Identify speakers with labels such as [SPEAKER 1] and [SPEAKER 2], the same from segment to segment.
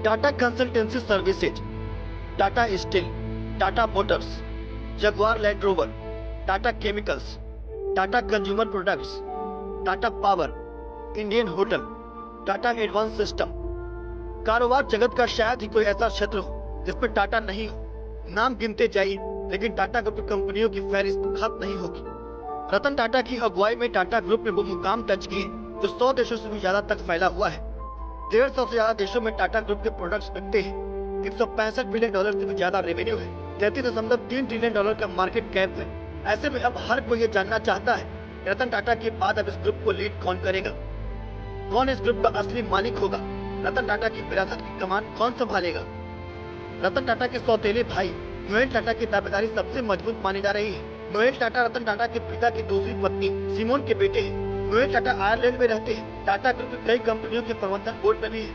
[SPEAKER 1] Tata consultancy services, Tata steel, Tata Motors, Jaguar land rover, Tata chemicals, Tata consumer products, Tata power, Indian hotel, Tata advance system. कारोबार जगत का शायद ही कोई ऐसा क्षेत्र हो जिसमें टाटा नहीं हो। नाम गिनते जाइए, लेकिन टाटा ग्रुप की कंपनियों की फहरिस्त खत्म नहीं होगी। रतन टाटा की अगुवाई में टाटा ग्रुप ने वो मुकाम दर्ज किए जो 100 देशों से भी ज्यादा तक फैला हुआ है। 150 से ज्यादा देशों में टाटा ग्रुप के प्रोडक्ट्स बिकते हैं। 165 बिलियन डॉलर से भी ज्यादा रेवेन्यू है। 33.3 ट्रिलियन डॉलर का मार्केट कैप है। ऐसे में अब हर कोई ये जानना चाहता है रतन टाटा के बाद अब इस ग्रुप को लीड कौन करेगा, कौन इस ग्रुप का असली मालिक होगा, रतन टाटा की विरासत की कमान कौन संभालेगा। रतन टाटा के सौतेले भाई नोएल टाटा की दावेदारी सबसे मजबूत मानी जा रही है। नोएल टाटा रतन टाटा के पिता की दूसरी पत्नी सिमोन के बेटे हैं। नोएल टाटा आयरलैंड में रहते हैं। टाटा ग्रुप की कई कंपनियों के प्रबंधन बोर्ड में भी है।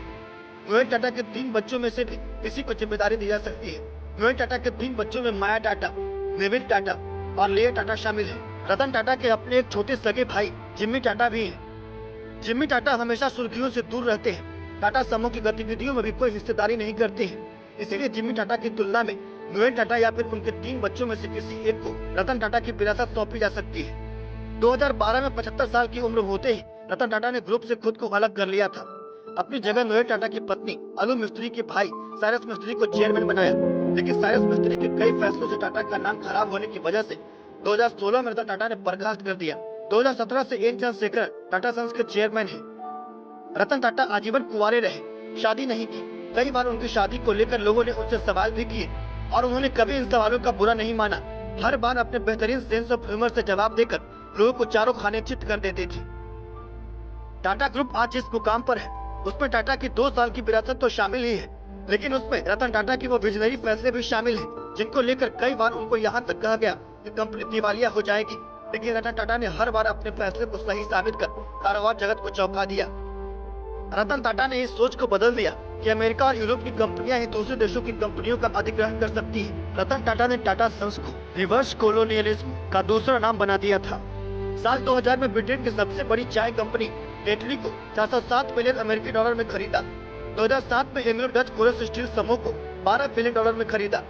[SPEAKER 1] नोएल टाटा के 3 बच्चों में से भी किसी को जिम्मेदारी दी जा सकती है। नोएल टाटा के 3 बच्चों में माया टाटा, नेविल टाटा और लेयर टाटा शामिल है। रतन टाटा के अपने एक छोटे सगे भाई जिम्मी टाटा भी हैं। जिम्मी टाटा हमेशा सुर्खियों से दूर रहते हैं। टाटा समूह की गतिविधियों में भी कोई हिस्सेदारी नहीं करते हैं। इसीलिए जिम्मी टाटा की तुलना में नोएल टाटा या फिर उनके 3 बच्चों में से किसी एक को रतन टाटा की विरासत सौंपी जा सकती है। 2012 में 75 साल की उम्र होते ही रतन टाटा ने ग्रुप से खुद को अलग कर लिया था। अपनी जगह नोएल टाटा की पत्नी अनु मिस्त्री के भाई साइरस मिस्त्री को चेयरमैन बनाया, लेकिन साइरस मिस्त्री के कई फैसलों से टाटा का नाम खराब होने की वजह से 2016 में रतन टाटा ने बर्खास्त कर दिया। 2017 से एन चंद्रशेखर टाटा सन्स के चेयरमैन हैं। रतन टाटा आजीवन कुंवारे रहे, शादी नहीं की। कई बार उनकी शादी को लेकर लोगों ने उनसे सवाल भी किए और उन्होंने कभी इन सवालों का बुरा नहीं माना। हर बार अपने बेहतरीन सेंस ऑफ ह्यूमर से जवाब देकर लोगों को चारों खाने चित कर देते थे। टाटा ग्रुप आज जिस मुकाम पर है उसमें टाटा की 2 साल की विरासत तो शामिल ही है, लेकिन उसमें रतन टाटा की वो विजनरी फैसले भी शामिल हैं, जिनको लेकर कई बार उनको यहाँ तक कहा गया कि कंपनी दिवालिया हो जाएगी। लेकिन रतन टाटा ने हर बार अपने फैसले को सही साबित कर कारोबार जगत को चौंका दिया। रतन टाटा ने इस सोच को बदल दिया कि अमेरिका और यूरोप की कंपनियां ही दूसरे देशों की कंपनियों का अधिग्रहण कर सकती हैं। रतन टाटा ने टाटा सन्स को रिवर्स कोलोनियलिज्म का दूसरा नाम बना दिया था। साल 2000 में ब्रिटेन की सबसे बड़ी चाय कंपनी टेटली को 407 बिलियन अमेरिकी डॉलर में खरीदा। 2007 में एंग्लो डच कोरस स्टील समूह को 12 बिलियन डॉलर में खरीदा।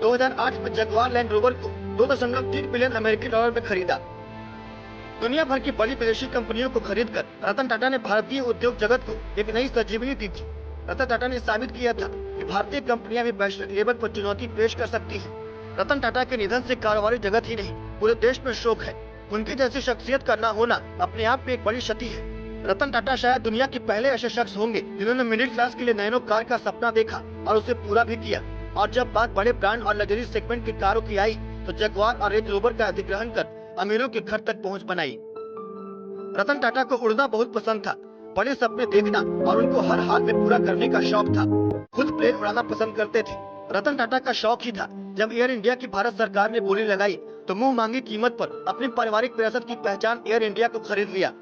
[SPEAKER 1] 2008 में जगुआर लैंड रोवर को 2.3 बिलियन अमेरिकी डॉलर में खरीदा। दुनिया भर की बड़ी विदेशी कंपनियों को खरीदकर रतन टाटा ने भारतीय उद्योग जगत को एक नई संजीवनी दी थी। रतन टाटा ने साबित किया था कि भारतीय कंपनियां भी वैश्विक लेवल पर चुनौती पेश कर सकती हैं। रतन टाटा के निधन से कारोबारी जगत ही नहीं पूरे देश में शोक है। उनकी जैसी शख्सियत का न होना अपने आप में एक बड़ी क्षति है। रतन टाटा शायद दुनिया के पहले ऐसे शख्स होंगे जिन्होंने मिडिल क्लास के लिए नैनो कार का सपना देखा और उसे पूरा भी किया। और जब बात बड़े ब्रांड और लग्जरी सेगमेंट की कारों की आई तो जगुआर और रेंज रोवर का अधिग्रहण कर अमीरों के घर तक पहुंच बनाई। रतन टाटा को उड़ना बहुत पसंद था, बड़े सपने देखना और उनको हर हाल में पूरा करने का शौक था। खुद प्लेन उड़ाना पसंद करते थे। रतन टाटा का शौक ही था। जब एयर इंडिया की भारत सरकार ने बोली लगाई तो मुंह मांगी कीमत पर अपनी पारिवारिक विरासत की पहचान एयर इंडिया को खरीद लिया।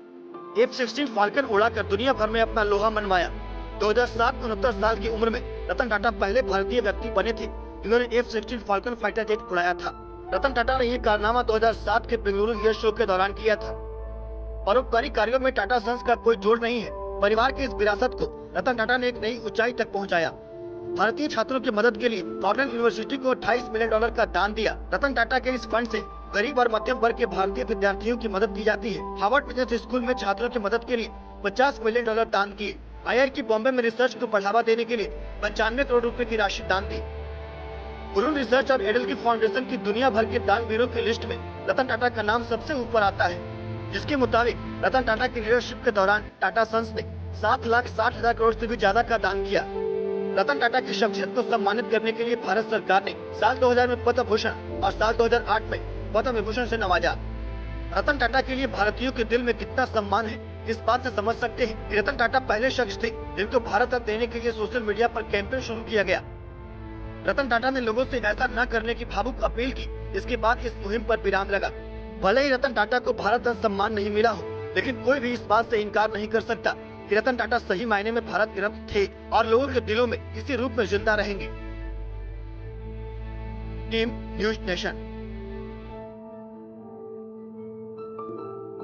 [SPEAKER 1] F-16 फाल्कन उड़ाकर दुनिया भर में अपना लोहा मनवाया। 2007 में 69 साल की उम्र में रतन टाटा पहले भारतीय व्यक्ति बने थे जिन्होंने F-16 फाल्कन फाइटर जेट उड़ाया था। रतन टाटा ने यह कारनामा 2007 के बेंगलुरु एयर शो के दौरान किया था। परोपकारी कार्यों में टाटा सन्स का कोई जोड़ नहीं है। परिवार की इस विरासत को रतन टाटा ने एक नई ऊंचाई तक पहुंचाया। भारतीय छात्रों की मदद के लिए कॉर्नेल यूनिवर्सिटी को 28 मिलियन डॉलर का दान दिया। रतन टाटा के इस फंड से गरीब और मध्यम वर्ग के भारतीय विद्यार्थियों की मदद की जाती है। हार्वर्ड बिजनेस स्कूल में छात्रों की मदद के लिए 50 मिलियन डॉलर दान किए। IIT बॉम्बे में रिसर्च को बढ़ावा देने के लिए 95 करोड़ रुपए की राशि दान दी। ब्रून रिसर्च और एडल की फाउंडेशन की दुनिया भर के दानवीरों की लिस्ट में रतन टाटा का नाम सबसे ऊपर आता है, जिसके मुताबिक रतन टाटा की लीडरशिप के दौरान टाटा सन्स ने 7,60,000 करोड़ से भी ज्यादा का दान किया। रतन टाटा की शख्सियत को सम्मानित करने के लिए भारत सरकार ने साल 2000 में पद्म भूषण और साल 2008 में पद्म विभूषण से नवाजा। रतन टाटा के लिए भारतीयों के दिल में कितना सम्मान है इस बात से समझ सकते हैं कि रतन टाटा पहले शख्स थे जिनको भारत रत्न देने के लिए सोशल मीडिया पर कैंपेन शुरू किया गया। रतन टाटा ने लोगों से ऐसा न करने की भावुक अपील की, जिसके बाद इस मुहिम पर विराम लगा। भले ही रतन टाटा को भारत रत्न सम्मान नहीं मिला हो, लेकिन कोई भी इस बात से इनकार नहीं कर सकता कि रतन टाटा सही मायने में भारत के रत्न थे और लोगों के दिलों में इसी रूप में जिंदा रहेंगे। Team news nation.